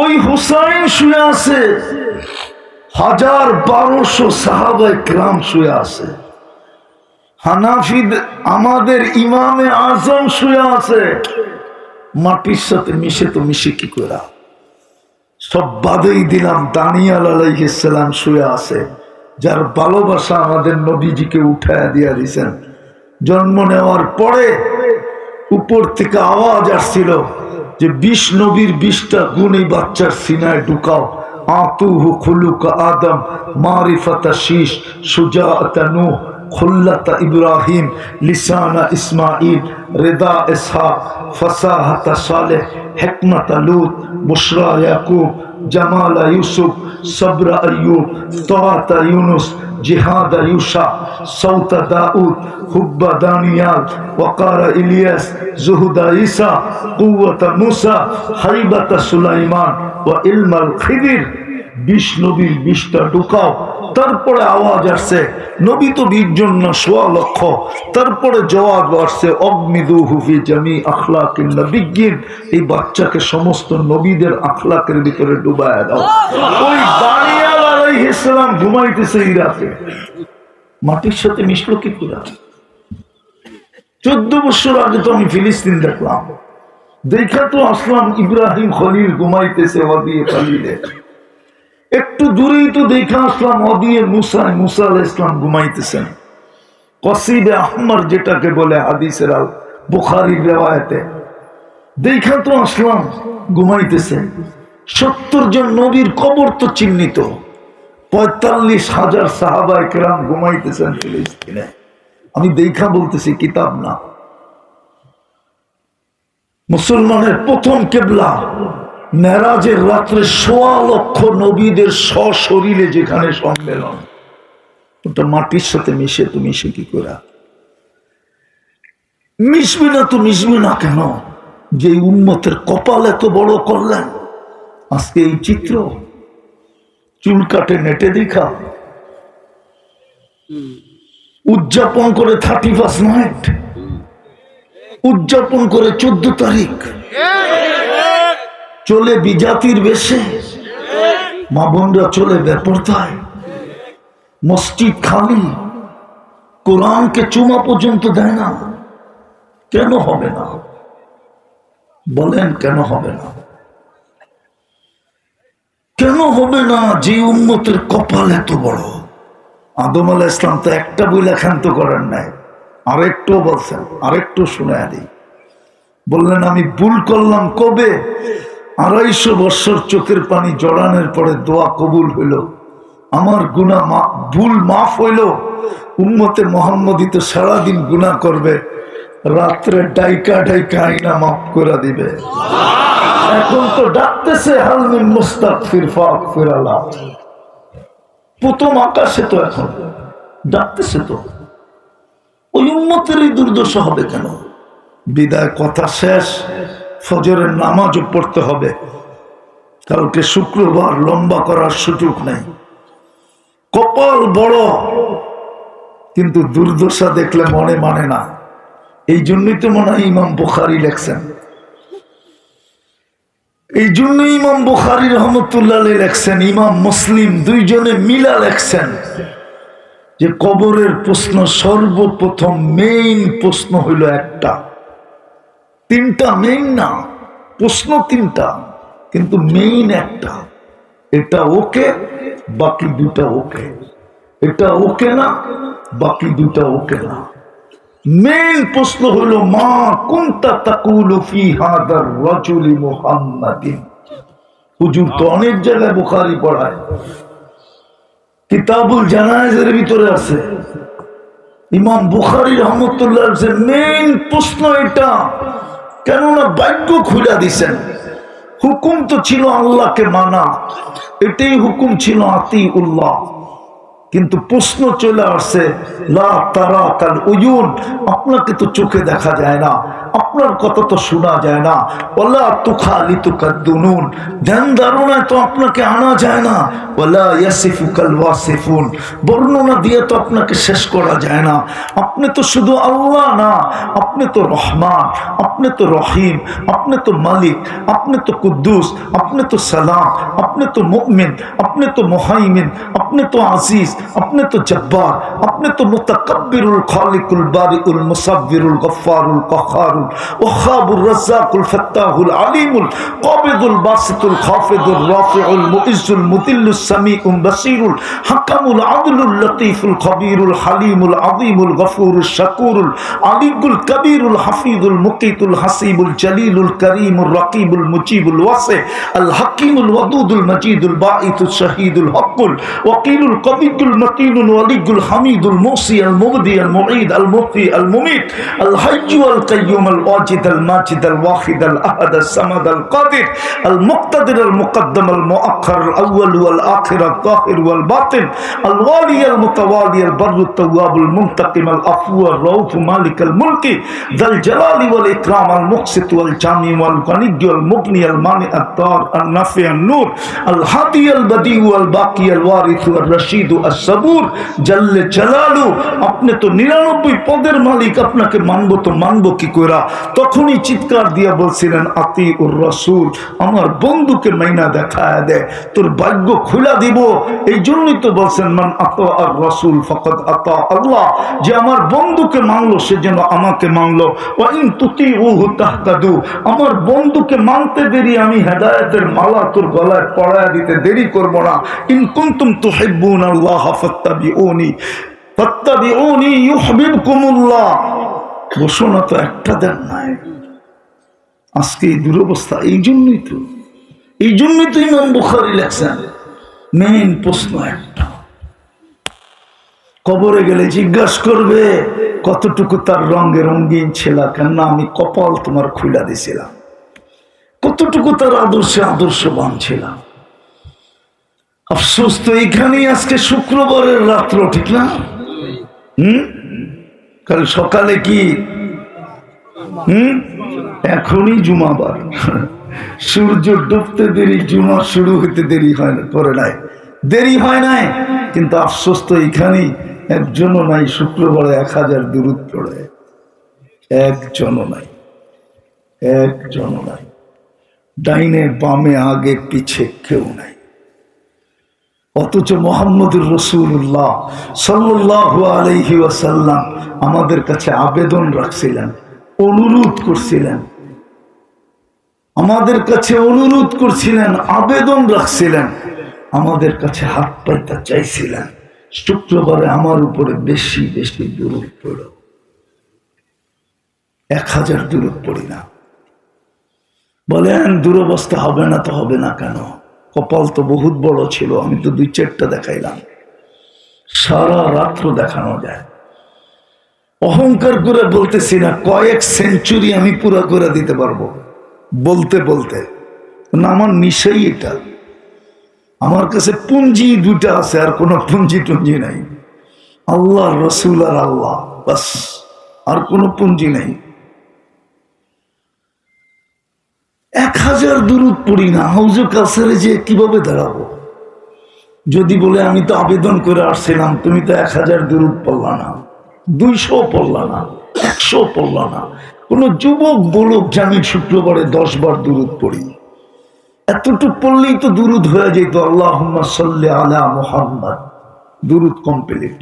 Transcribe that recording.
ওই হুসাইন শুয়ে আছে, 1200 সাহাবায়ে কেরাম শুয়ে আছে। হানাফি আমাদের ইমামে আজম শুয়ে আছে। মাটির সাথে মিশে তো মিশে কি করে? সব বাদেই দিলাম, দানিয়াল আলাইহিস সালাম শুয়ে আছে, যার ভালোবাসা আমাদের নবীজিকে উঠায়া দিয়া দিয়েছেন। জন্ম নেওয়ার পরে উপর থেকে আওয়াজ আসছিল যে 20 নবীর 20টা গুণ এই বাচ্চার সিনায় ঢুকাও। আতুহু খুলুকা আদম, মারিফাতা শীশ, সুজাআতা নূহ, খুল্লাতা ইব্রাহিম, লিসানা ইসমাইল, রেদা ইসহাক, ফাসাহাতা সালেহ, হিকমাতা লূত, বুশরা ইয়াকুব, জামালা ইউসুফ, সবরা আইয়ুব, তাআতা ইউনুস, জিহাদা ইউসা, সৌতা দাউদ, হুব্বা দানিয়াল, ওয়াকারা ইলিয়াস, জুহুদা ঈসা, কুওয়াতা মুসা, হাইবাতা সুলাইমান, ওয়া ইলমাল খিদির। 20 নবীর 20টা ঢুকাও। তারপরে আওয়াজ আসছে, নবী তো 20 জন না, 1.25 লক্ষ। তারপরে জবাব আসছে, অগমিদুহু ফি জামি আখলাকিন নবিয়্যিন, এই বাচ্চাকে সমস্ত নবীদের আখলাকের ভিতরে ডুবায়া দাও। ওই দানিয়াল আলাইহিস সালাম ঘুমাইতেছে ইরাকে, মাটির সাথে মিশলো কি করে? 14 বছর আগে তো আমি ফিলিস্তিন দেখলাম, দেখা তো আসলাম ইব্রাহিম খলিল ঘুমাইতেছে ওয়াদিয়ে খলিলে। একটু দূরেই তো দেখা আসলাম ওয়াদিয়ে মুসা আলাইহিস সালাম ঘুমাইতেছেন। কসিবে আহমর যেটাকে বলে হাদিসের আল বুখারীর রিওয়ায়াতে, দেখা তো আসলাম ঘুমাইতেছে। 70 জন নবীর কবর তো চিহ্নিত, 45,000 সাহাবায়ে কেরাম ঘুমাইতেছেন ফিলিস্তিনে। আমি দেখা বলতেছি, কিতাব না। মুসলমানের প্রথম কেবলা মেরাজের রাত্রে 1.25 লক্ষ নবীদের সশরীরে যেখানে সম্মেলন, ওটা মাটির সাথে মিশে তো মিশে কি করে? মিশবে না তো মিশবে না কেন? যে উম্মতের কপাল এত বড় করলেন, আজকে এই চিত্র চুল কাটে নেটে দেখা উদযাপন করে 31 নাইট, উদযাপন করে 14 তারিখ, চলে বিজাতির বেশে, মা বোনরা চলে বেপরদায়, মসজিদ খালি, কোরআনকে চুমা পর্যন্ত দেয় না। কেন হবে না বলেন? কেন হবে না? কেন হবে না? যে উম্মতের কপাল এত বড়। আদম আলাইহিস সালাম তো একটা বইলা ক্ষান্ত করেন নাই, আরেকটু বলছেন, আরেকটু শুনে দিই। বললেন, আমি ভুল করলাম কবে? 250 বছর চোখের পানি জড়ানোর পরে দোয়া কবুল হইল, আমার গুনাহ ভুল মাফ হইল। উম্মতে মুহাম্মদী তো সারাদিন গুনাহ করবে, রাত্রে ডাইকা ডাইকা আইনা মাফ করে দিবে। এখন তো ডাকতেছে, হাল মিন মুস্তাগফির ফাগফির আলাহ। প্রথম আকাশে তো এখন ডাকতেছে, তো ওই উম্মতেরই দুর্দশা হবে কেন? বিদায় কথা শেষ, ফজরের নামাজও পড়তে হবে। কালকে শুক্রবার, লম্বা করার সুযোগ নেই। কপাল বড়, কিন্তু দুর্দশা দেখলে মনে মানে না। এই জন্যই তো মনে হয় ইমাম বুখারী লেখছেন, এই জন্যই ইমাম বুখারী রহমতুল্লাহ আলাইহি লেখছেন, ইমাম মুসলিম দুইজনে মিলা লেখছেন যে কবরের প্রশ্ন সর্বপ্রথম মেইন প্রশ্ন হইল একটা। 3টা মেইন না, প্রশ্ন 3টা, কিন্তু মেইন একটা। এটা ওকে, বাকি 2টা ওকে। এটা ওকে না, বাকি 2টা ওকে না। মেইন প্রশ্ন হলো, মা কুনতা তাকুলু ফি হাদার রাজুলি মুহাম্মাদিন। হুজুর তো অনেক জায়গায় বুখারী পড়ায়, কিতাবুল জানায়েজের ভিতরে আছে। ইমাম বুখারী রহমতুল্লাহ আলাইহি মেইন প্রশ্ন এটা, কেননা ভাগ্য খুলে দিছেন। হুকুম তো ছিল আল্লাহকে মানা, এটাই হুকুম ছিল আতিউল্লাহ, কিন্তু প্রশ্ন চলে আসছে লা তারা কাল উয়ুন, আপনাকে তো চোখে দেখা যায় না, আপনার কথা তো শোনা যায় না। ওয়ালা তুখালিতুকাদ্দুনুন, ধ্যান ধারণায় তো আপনাকে আনা যায় না। ওয়ালা ইয়াসিফুকাল ওয়াসিফুন, বর্ণনা দিয়ে তো আপনাকে শেষ করা যায় না। আপনি তো শুধু আল্লাহ না, আপনি তো রহমান, আপনি তো রহিম, আপনি তো মালিক, আপনি তো কুদ্দুস, আপনি তো সালাম, আপনি তো মুমিন, আপনি তো মুহাইমিন, আপনি তো আজিজ, আপনি তো জব্বার, আপনি তো মুতাকাব্বিরুল খালিকুল বারিউল মুসাব্বিরুল গফফারুল কাহ্হারুল ওয়াহাবুর রাজ্জাকুল ফাত্তাহুল আলিমুল কাবিদুল বাসিতুল খাফিদুর রাফিউল মুইজ্জুল মুদিল্লুস সামিউল বাসীরুল হাকামুল আদলুল লতীফুল খবীরুল হালিমুল আযীমুল গফুরুশ শাকুরুল আলিকুল কবীরুল হাফিজুল মুকিতুল হাসিবুল জলিলুল করিমুর রাকিবুল মুজিবুল ওয়াসি আল হাকিমুল ওয়াদুদুল মজিদুল বাঈতুশ শাহীদুল হকুল ওয়াকিলুল কবিয়ুল মতিনুল ওয়ালিয়ুল হামিদুল মুসি আল মুবদি আল মুঈদ আল মুহয়ি আল মুমীত আল হাইয়্যু আল কাইয়্যুম আল ওয়াজিদ আল মাজিদ আল ওয়াহিদ আল আহাদ আল সামাদ আল কাদির আল মুক্তাদির আল মুকদ্দম আল মুআখ্খার আল আউয়াল ওয়াল আখির আল যাহির ওয়াল বাতিন আল ওয়ালি আল মুতাওয়ালি আল বাররুত তাওয়াবুল মুনতাকিম আল আফু আর রাউফ মালিক আল মুলকি যাল জালালি ওয়াল ইকরাম আল মুকসিত ওয়াল জামি ওয়াল গানিয়্য আল মুগনি আল মানি আত তার আল নাফি আন নূর আল হাদি আল বদি ওয়াল বাকি আল ওয়ারিস ওয়াল রশিদ আস সাবুর জাল্লে জালালু। আপনি তো 99 পদের মালিক, আপনাকে মানবো তো মানবো কি কইরা? তখনই চিৎকার দিয়া বলছিলেন আতিউর রাসূল, আমার বন্ধুকে মাইনা দেখায় দে, তোর ভাগ্য খুলা দিব। এই জন্যই তো বলছেন মান আতা আর রাসূল ফাকাদ আতা আল্লাহ, যে আমার বন্ধুকে মানলো সে যেন আমাকে মানলো। ওয়া ইন তুতিউহু তাহতাদু, আমার বন্ধুকে মানতে দেরি আমি হেদায়েতের মালা তোর গলায় পরায় দিতে দেরি করব না। ইন কুনতুম তুহিব্বুনাল্লাহ ফাত্তাবিউনি ফাত্তাবিউনি ইউহিব্বুকুমুল্লাহ। ঘোষণা তো একটা দেন নাই। আজকে এই দুরবস্থা এই জন্যই তো ইমাম বুখারী লেখছেন, মেইন প্রশ্ন একটা, কবরে গেলে জিজ্ঞাসা করবে কতটুকু তার রঙে রঙিন ছিল, কেন আমি কপাল তোমার খুলা দিছিলাম, কতটুকু তার আদর্শে আদর্শবান ছিলাম। আফসোস তো এখানেই আজকে শুক্রবারের রাত্র, ঠিক না? কাল সকালে কি এখনই জুমাবার, সূর্য ডুবতে দেরি, জুমা শুরু হইতে দেরি হয় না, করে নাই, দেরি হয় নাই। কিন্তু আফসোস তো এখানেই একজনও নাই শুক্রবারে 1000 দুরূদ পড়ে, একজনও নাই, একজনও নাই। ডাইনে বামে আগে পিছে কেউ নাই। অথচ মুহাম্মদুর রাসূলুল্লাহ সাল্লাল্লাহু আলাইহি ওয়াসাল্লাম আমাদের কাছে আবেদন রাখছিলেন, অনুরোধ করছিলেন, আমাদের কাছে অনুরোধ করছিলেন, আবেদন রাখছিলেন, আমাদের কাছে হাত পাইতে চাইছিলেন, শুক্রবারে আমার উপরে বেশি বেশি দুরূদ পড়ো। 1000 দুরূদ পড়ি না। বলেন দুরবস্থা হবে না তো হবে না কেন? কপাল তো বহুত বড় ছিল, আমি তো 2-4টা দেখাইলাম, সারা রাত্র দেখানো যায়। অহংকার করে বলতেছি না, কয়েক সেঞ্চুরি আমি পুরো করে দিতে পারবো বলতে বলতে, না আমার নিশাই এটা। আমার কাছে পুঞ্জি 2টা আছে, আর কোনো পুঞ্জি টুঞ্জি নাই। আল্লাহ রসুল আর আল্লাহ, বাস, আর কোনো পুঞ্জি নাই। 1000 দুরূদ পড়ি না, হাউজে কাউসারে যে কিভাবে দাঁড়াবো? যদি বলে আমি তো আবেদন করে আসছিলাম, তুমি তো 1000 দুরূদ পড়লা না, 200 পড়লা না, 100 পড়লা না। কোন যুবক বলুক যে আমি শুক্রবারে 10 বার দুরূদ পড়ি, এতটুকু পড়লেই তো দুরূদ হয়ে যেত। আল্লাহুম্মা সাল্লি আলা মুহাম্মদ, দুরূদ কমপ্লিট।